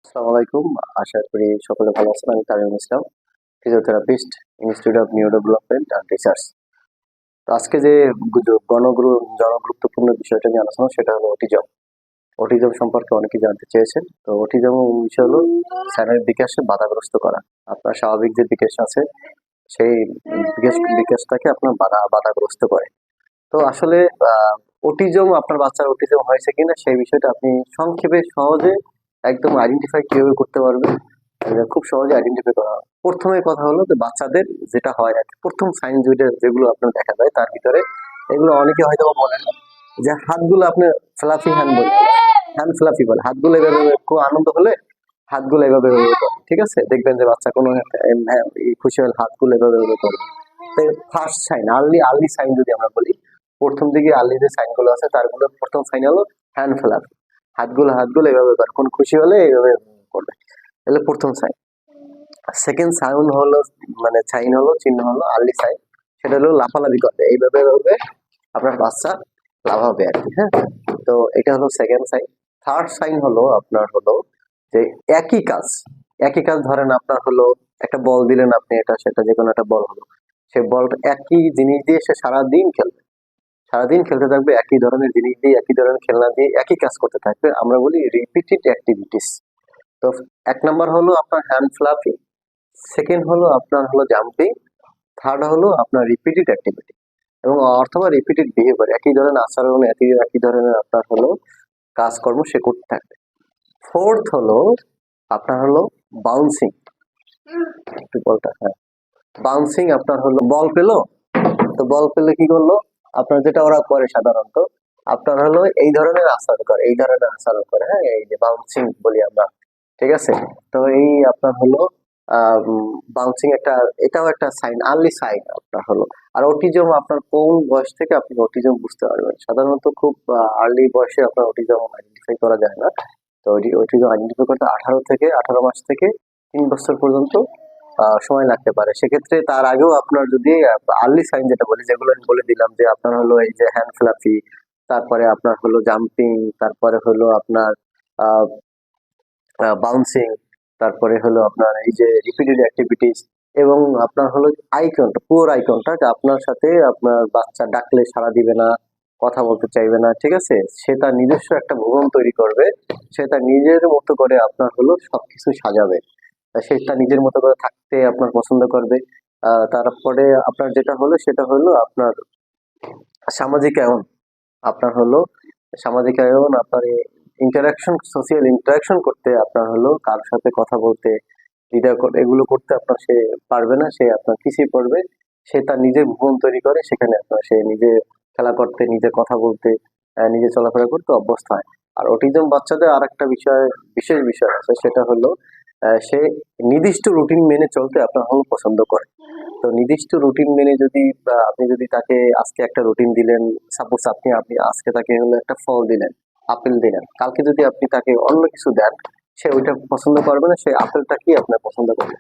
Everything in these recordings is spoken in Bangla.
আসসালামু আলাইকুম। আশা করি সকলে ভালো আছেন। আমি Tamim Islam, physiotherapist, institute of neuro development and research. তো আজকে যে জনগুরুত্বপূর্ণ বিষয়টা নিয়ে আলোচনা, সেটা হলো অটিজম। অটিজম সম্পর্কে অনেকেই জানতে চেয়েছেন। তো অটিজম বিষয় হলো স্নায়ুর বিকাশে বাধাগ্রস্ত করা। আপনার স্বাভাবিক যে বিকাশ আছে, সেই বিকাশটাকে আপনার বাধাগ্রস্ত করে। তো আসলে আপনার বাচ্চার অটিজম হয়েছে কিনা সেই বিষয়টা আপনি সংক্ষেপে সহজে একদম আইডেন্টিফাই কিভাবে করতে পারবেন, খুব সহজে আইডেন্টিফাই করা হয়। প্রথমে কথা হলো যে বাচ্চাদের যেটা হয় আর কি, প্রথম সাইন যেগুলো আপনার দেখা যায় তার ভিতরে এগুলো অনেকে হয়তো বলেন যে হাতগুলো আপনি ফ্লাফি হ্যান্ড বলে, হ্যান্ড ফ্লাফি বলে, হাতগুলো এভাবে খুব আনন্দ হলে হাতগুলো এভাবে এভাবে করে, ঠিক আছে? দেখবেন যে বাচ্চা কোনো খুশি হলে হাতগুলো এভাবে এভাবে করে। ফার্স্ট সাইন, আর্লি সাইন যদি আমরা বলি, প্রথম দিকে আর্লি যে সাইন গুলো আছে তারগুলো প্রথম সাইন হলো হ্যান্ড ফ্লাপ, হাতগুলো এভাবে করে, কোন খুশি হলে এইভাবে করবে, তাহলে প্রথম সাইন। সেকেন্ড সাইন হলো, মানে সাইন হলো, চিহ্ন হলো আর্লি সাইন, সেটা হলো লাফালাফি করবে, এইভাবে এভাবে আপনার বাচ্চা লাফাবে আর কি। হ্যাঁ, তো এটা হলো সেকেন্ড সাইন। থার্ড সাইন হলো আপনার হলো যে একই কাজ ধরেন আপনার হলো একটা বল দিলেন আপনি, এটা সেটা যে কোনো একটা বল হলো, সে বলটা একই জিনিস দিয়ে সে সারাদিন খেলতে থাকবে, একই ধরনের জিনিস দিয়ে, একই ধরনের খেলনা দিয়ে একই কাজ করতে থাকবে, আমরা বলি রিপিটেড অ্যাক্টিভিটিস। তো এক নাম্বার হলো আপনার হ্যান্ড ফ্লাফিং, সেকেন্ড হলো আপনার হলো জাম্পিং, থার্ড হলো আপনার রিপিটেড অ্যাক্টিভিটি এবং অথবা রিপিটেড বিহেভিয়ার, একই ধরনের আচরণ, একই ধরনের আপনার হলো কাজকর্ম সে করতে থাকবে। ফোর্থ হলো আপনার হলো বাউন্সিং, একটু বলটা, হ্যাঁ, বাউন্সিং আপনার হলো বল পেলো, তো বল পেলে কি করলো, আপনার যেটা ওরা করে সাধারণত আপনার হলো এই ধরনের আচরণ করে, হ্যাঁ, এই যে বাউন্সিং বলি আমরা, ঠিক আছে? তো এই আপনার হলো বাউন্সিং একটা, এটাও একটা সাইন, আর্লি সাইন আপনার হলো। আর অটিজম আপনার কোন বয়স থেকে আপনি অটিজম বুঝতে পারবেন? সাধারণত খুব আর্লি বয়সে আপনার অটিজম আইডেন্টিফাই করা যায় না। তো অটিজম আইডেন্টিফাই করতে 18 মাস থেকে 3 বছর পর্যন্ত সময় লাগতে পারে। সেক্ষেত্রে তার আগেও আপনার যদি আর্লি সাইন যেটা বলি, যেগুলো আমি বলে দিলাম, যে আপনার হলো এই যে হ্যান্ড ফ্লাফি, তারপরে আপনার হলো জাম্পিং, তারপরে হলো আপনার বাউন্সিং, তারপরে হলো আপনার এই যে রিপিটেড অ্যাক্টিভিটিস, এবং আপনার হলো পুয়ার আইকনটা, যে আপনার সাথে আপনার বাচ্চা ডাকলে সাড়া দিবে না, কথা বলতে চাইবে না, ঠিক আছে? সে তার নিজস্ব একটা ভুবন তৈরি করবে, সে তার নিজের মতো করে আপনার হলো সবকিছু সাজাবে, সে তার নিজের মতো করে থাকতে আপনার পছন্দ করবে। তারপরে আপনার যেটা হলো সেটা হলো আপনার সামাজিকায়ন, আপনার হলো সামাজিকায়ন, আপনার সোশিয়াল ইন্টারাকশন করতে, আপনার হলো কারোর সাথে কথা বলতে, এগুলো করতে আপনার সে পারবে না, সে আপনার পিছিয়ে পড়বে। সে তার নিজের ভুবন তৈরি করে, সেখানে আপনার সে নিজে খেলা করতে, নিজে কথা বলতে, নিজে চলাফেরা করতে অভ্যস্ত হয়। আর অটিজম বাচ্চাদের আর একটা বিশেষ বিষয় আছে, সেটা হলো সে নির্দিষ্ট রুটিন মেনে চলতে আপনার হলো পছন্দ করে। তো নির্দিষ্ট রুটিন মেনে যদি আপনি যদি তাকে আজকে একটা রুটিন দিলেন, সাপোজ আপনি আজকে তাকে হলো একটা ফল দিলেন, আপেল দিলেন, কালকে যদি আপনি তাকে অন্য কিছু দেন, সে ওইটা পছন্দ করবে না, সে আপেলটাকেই আপনার পছন্দ করবে।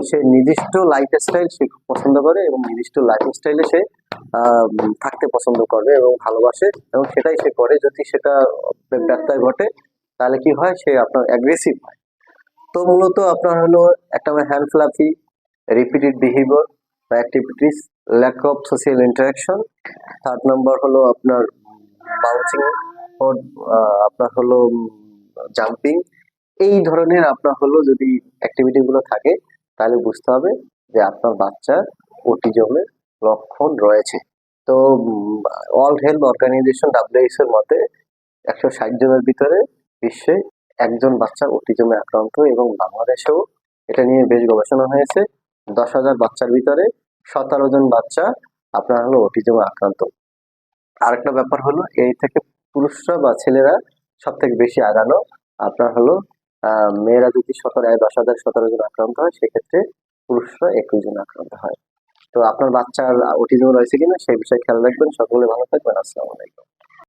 সে নির্দিষ্ট লাইফস্টাইল সে পছন্দ করে, এবং নির্দিষ্ট লাইফস্টাইলে সে থাকতে পছন্দ করবে এবং ভালোবাসে, এবং সেটাই সে করে। যদি সেটা ব্যত্যয় ঘটে, তাহলে কি হয়, সে আপনার অ্যাগ্রেসিভ হয়। তো মূলত আপনার হলো একটা হ্যান্ড ফ্লাফি, রিপিটেড বিহেভিয়ার বা activities, lack of social interaction, third number হলো আপনার বাউন্সিং, আপনার হলো জাম্পিং, এই ধরনের আপনার হলো যদি অ্যাক্টিভিটি গুলো থাকে, তাহলে বুঝতে হবে যে আপনার বাচ্চার অটিজমের লক্ষণ রয়েছে। তো ওয়ার্ল্ড হেলথ অর্গানাইজেশন WHO এর মতে 160 জনের ভিতরে বিশ্বে একজন বাচ্চা অটিজমে আক্রান্ত, এবং বাংলাদেশেও এটা নিয়ে বেশ গবেষণা হয়েছে। 10,000 বাচ্চার ভিতরে 17 জন বাচ্চা আপনার হলো অটিজমে আক্রান্ত। আরেকটা ব্যাপার হলো, এই থেকে পুরুষরা বা ছেলেরা সব থেকে বেশি আগানো। আপনার হলো মেয়েরা যদি 10,017 জন আক্রান্ত হয়, সেক্ষেত্রে পুরুষরা 21 জন আক্রান্ত হয়। তো আপনার বাচ্চার অটিজম রয়েছে কিনা সেই বিষয়ে খেয়াল রাখবেন। সকলে ভালো থাকবেন। আসসালামু আলাইকুম।